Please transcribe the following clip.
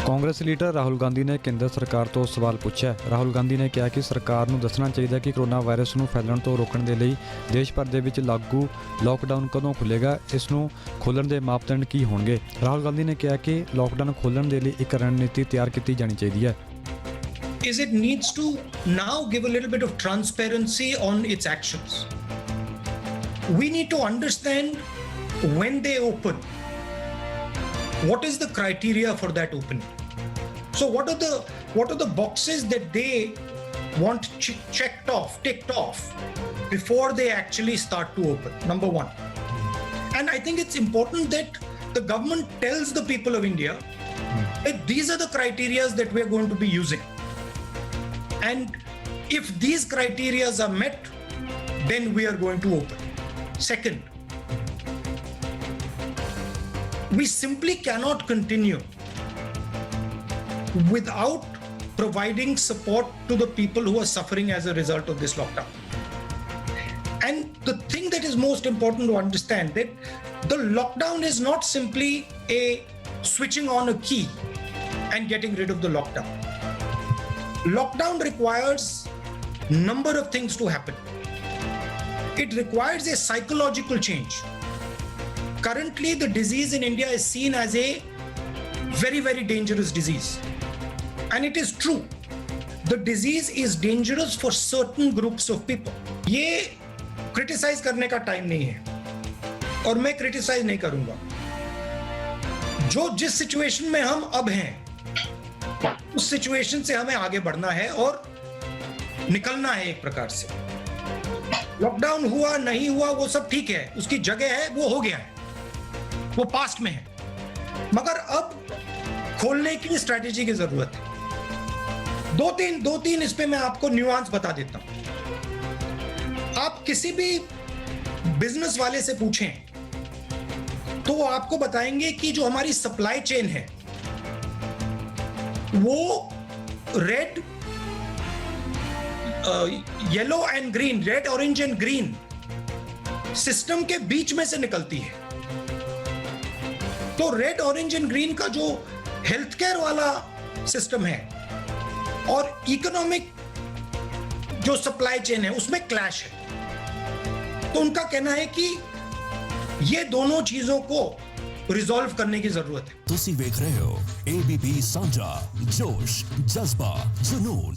Congress leader Rahul Gandhi ਨੇ ਕੇਂਦਰ ਸਰਕਾਰ ਤੋਂ ਸਵਾਲ ਪੁੱਛਿਆ। ਰਾਹੁਲ ਗਾਂਧੀ ਨੇ ਕਿਹਾ ਕਿ ਸਰਕਾਰ ਨੂੰ ਦੱਸਣਾ ਚਾਹੀਦਾ ਕਿ ਕੋਰੋਨਾ ਵਾਇਰਸ ਨੂੰ ਫੈਲਣ ਤੋਂ ਰੋਕਣ ਦੇ ਲਈ ਦੇਸ਼ ਭਰ ਦੇ ਵਿੱਚ ਲਾਗੂ ਲਾਕਡਾਊਨ ਕਦੋਂ ਖੁੱਲੇਗਾ, ਇਸ ਨੂੰ ਖੋਲ੍ਹਣ ਦੇ ਮਾਪਦੰਡ ਕੀ ਹੋਣਗੇ। ਰਾਹੁਲ ਗਾਂਧੀ ਨੇ ਕਿਹਾ ਕਿ ਲਾਕਡਾਊਨ ਖੋਲ੍ਹਣ ਦੇ ਲਈ ਇੱਕ ਰਣਨੀਤੀ ਤਿਆਰ ਕੀਤੀ ਜਾਣੀ ਚਾਹੀਦੀ ਹੈ। Is it needs to now give a little bit of transparency on its actions. We need to understand when they open, what is the criteria for that opening. So what are the boxes that they want ticked off before they actually start to open, number one. And I think it's important that the government tells the people of India that these are the criteria that we are going to be using. And if these criteria are met, then we are going to open. Second, we simply cannot continue without providing support to the people who are suffering as a result of this lockdown. And the thing that is most important to understand, that the lockdown is not simply a switching on a key and getting rid of the lockdown. Lockdown requires number of things to happen. It requires a psychological change. Currently, the disease in India is seen as a very, very dangerous disease. And it is true. The disease is dangerous for certain groups of people. ये criticize करने का time नहीं है और मैं criticize नहीं करूंगा। जो जिस situation में हम अब हैं, उस सिचुएशन से हमें आगे बढ़ना है और निकलना है एक प्रकार से। लॉकडाउन हुआ नहीं हुआ वो सब ठीक है, उसकी जगह है, वो हो गया है, वो पास्ट में है। मगर अब खोलने की स्ट्रेटेजी की जरूरत है। दो तीन इस पे मैं आपको न्यूआंस बता देता हूं। आप किसी भी बिजनेस वाले से पूछें तो वो आपको बताएंगे कि जो हमारी सप्लाई चेन है वो red, yellow and green, red orange and green system के बीच में से निकलती है। तो रेड ऑरेंज एंड ग्रीन का जो हेल्थ केयर वाला सिस्टम है और इकोनॉमिक जो सप्लाई चेन है उसमें क्लैश है। तो उनका कहना है कि ये दोनों चीजों को रिजॉल्व करने की जरूरत है। तुसी देख रहे हो ABP साझा, जोश, जज्बा, जुनून।